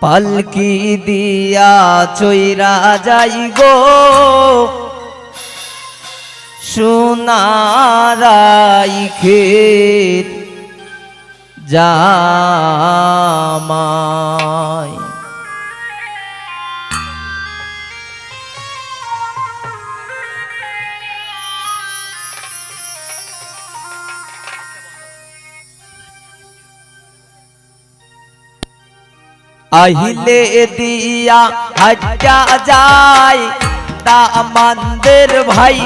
পালকি দিয়া চইরা যাই গো সোনারাই ক্ষেত জামাই। আহিলে দিয়া হাজ্জা যায় দামানদের ভাই,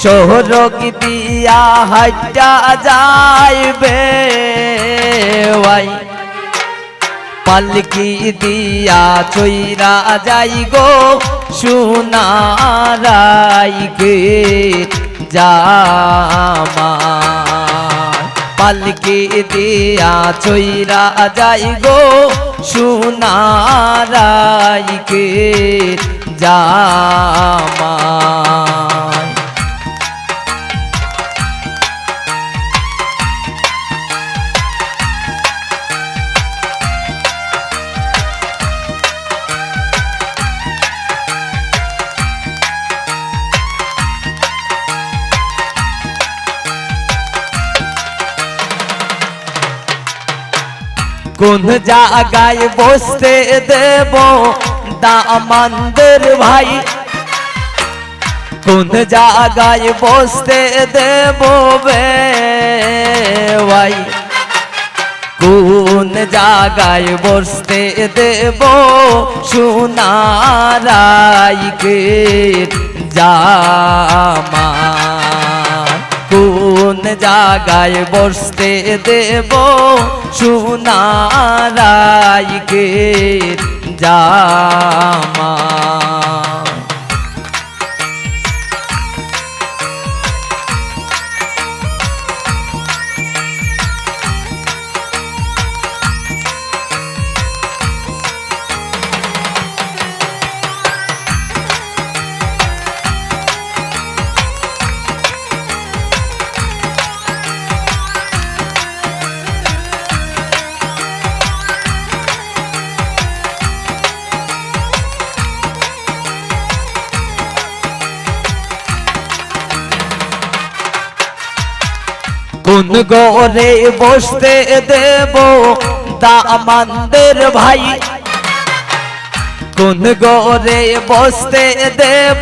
শহরক দিয়া হাজ্জা যাইবে ভাই। পালকি দিয়া চইরা যাই গো সোনারাই ক্ষেত জামাই। পালকি দিয়া চইরা যাই গো সোনারাই ক্ষেত জামাই। কোন জায়গায় বসতে দেব দামানদের ভাই, কোন জায়গায় বসতে দেব ভাই। কোন জায়গায় বসতে দেব সোনারাই ক্ষেত জামাই। কোন জায়গায় বসতে দেব সোনারাই ক্ষেত জামাই। কোন ঘরে বসতে দেব দামানদের ভাই, কোন ঘরে বসতে দেব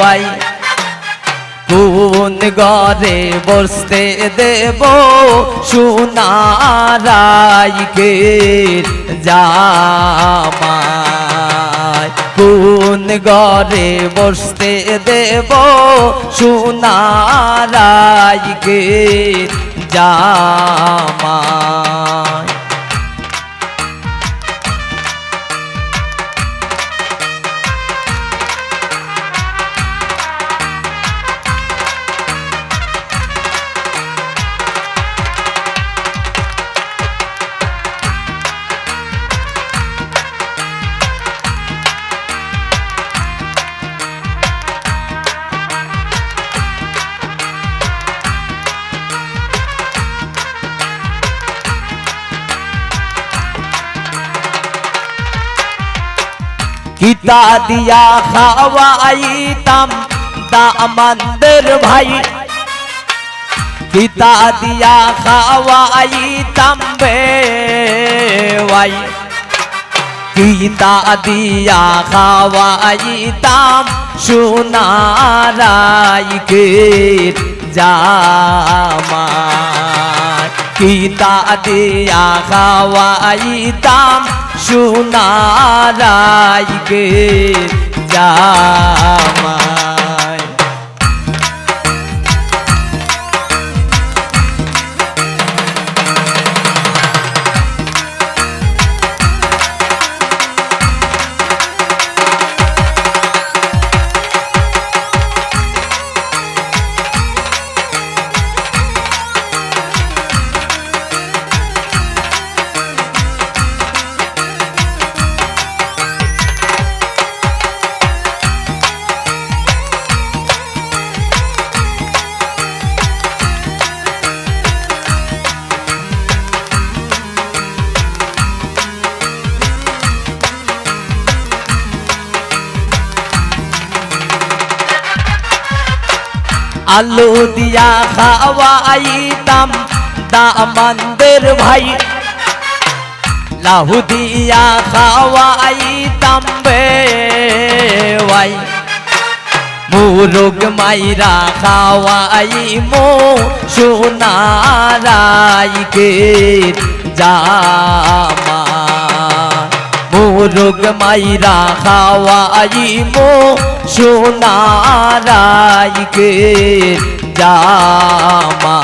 ভাই। কোন ঘরে বসতে দেব সোনারাই ক্ষেত জামাই। কোন ঘরে বসতে দেব সোনারাই ক্ষেত জামাই। কিতা দিয়া খাওয়াইতাম দামানদের ভাই, কিতা দিয়া খাওয়াইতাম ভাই। কিতা দিয়া খাওয়াইতাম সোনারাই ক্ষেত জামাই। কিতা দিয়া খাওয়াইতাম সোনারাই ক্ষেত জামাই। আলু দিয়া খাওয়াইতাম দামানদের ভাই লাহু দিয়া খাওয়াইতাম বেওয়াই মুরগ মাইরা খাওয়াই মো সোনারাইকে জামা মুরগ মাইরা খাওয়াই মো সোনারাইকে জামা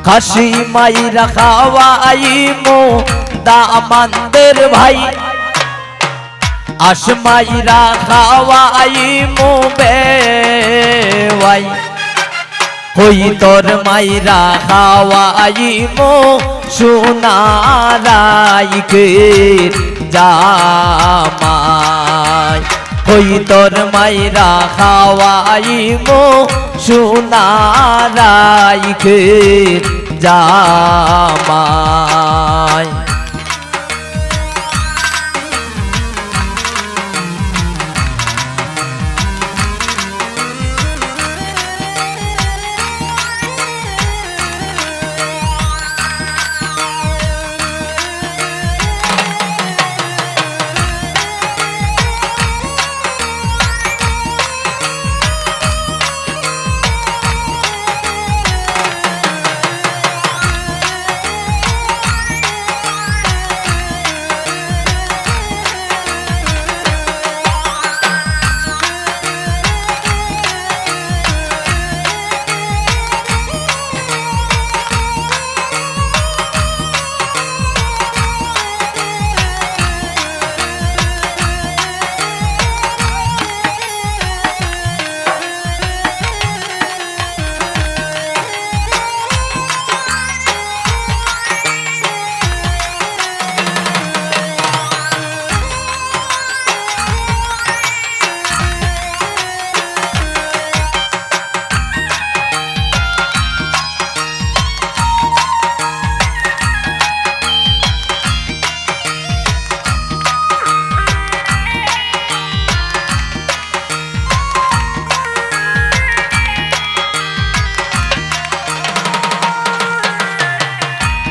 খাসি মাইরা খাওয়াই মো দামানদের ভাই আশ মাইরা খাওয়াই মো বেওয়াই হই তোর মাইরা খাওয়াই মো সোনারাইকে জামাই হই তোর মাইরা খাওয়াই মো সোনারাইকে জামাই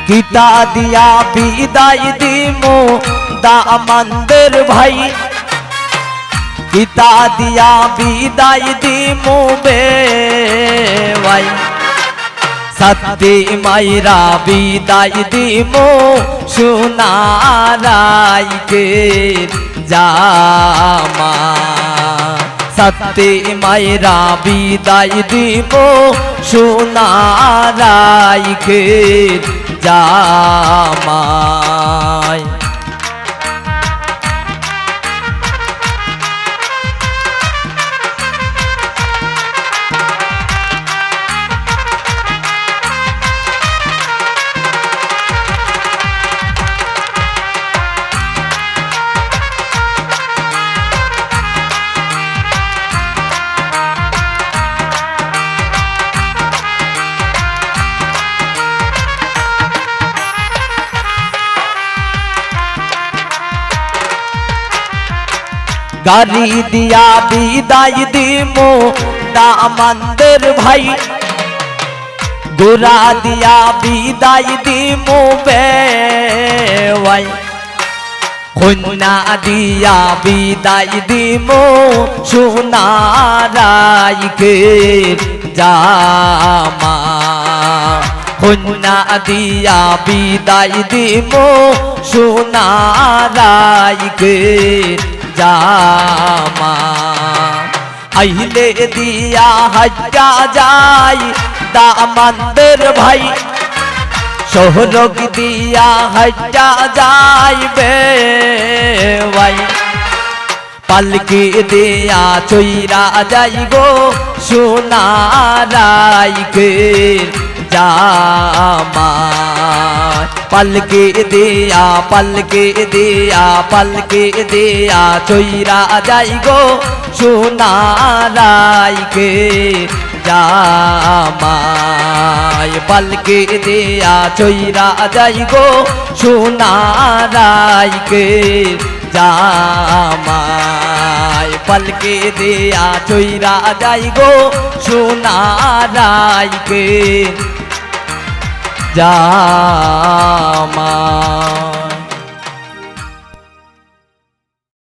কিতা দিয়া বিদায় দিমু দামানদের ভাই কিতা দিয়া বিদায় দিমু বেওয়াই সত্যি মাইরা বিদায় দিমু সোনারাইকে জামা সত্যি মাইরা বিদায় দিমু সোনারাইকে জামাই গাড়ি দিয়া বিদায় দিমু দামানদের ভাই গোরা দিয়া বিদায় দিমু বেওয়াই কন্যা দিয়া বিদায় দিমু সোনারাইকে জামা কন্যা দিয়া বিদায় দিমু সোনারাইকে জামা আইলে দিয়া হাজ্জা যাই দামানদের ভাই সোহরগ দিয়া হাজ্জা যাইবে ভাই পালকি দিয়া চইরা যাই গো সোনারাইকে জামাই পালকি দিয়া চইরা যাই গো সোনারাইকে জামাই পালকি দিয়া চইরা যাই গো সোনারাইকে জামাই পালকি দিয়া চইরা যাই গো সোনারাইকে জামাই।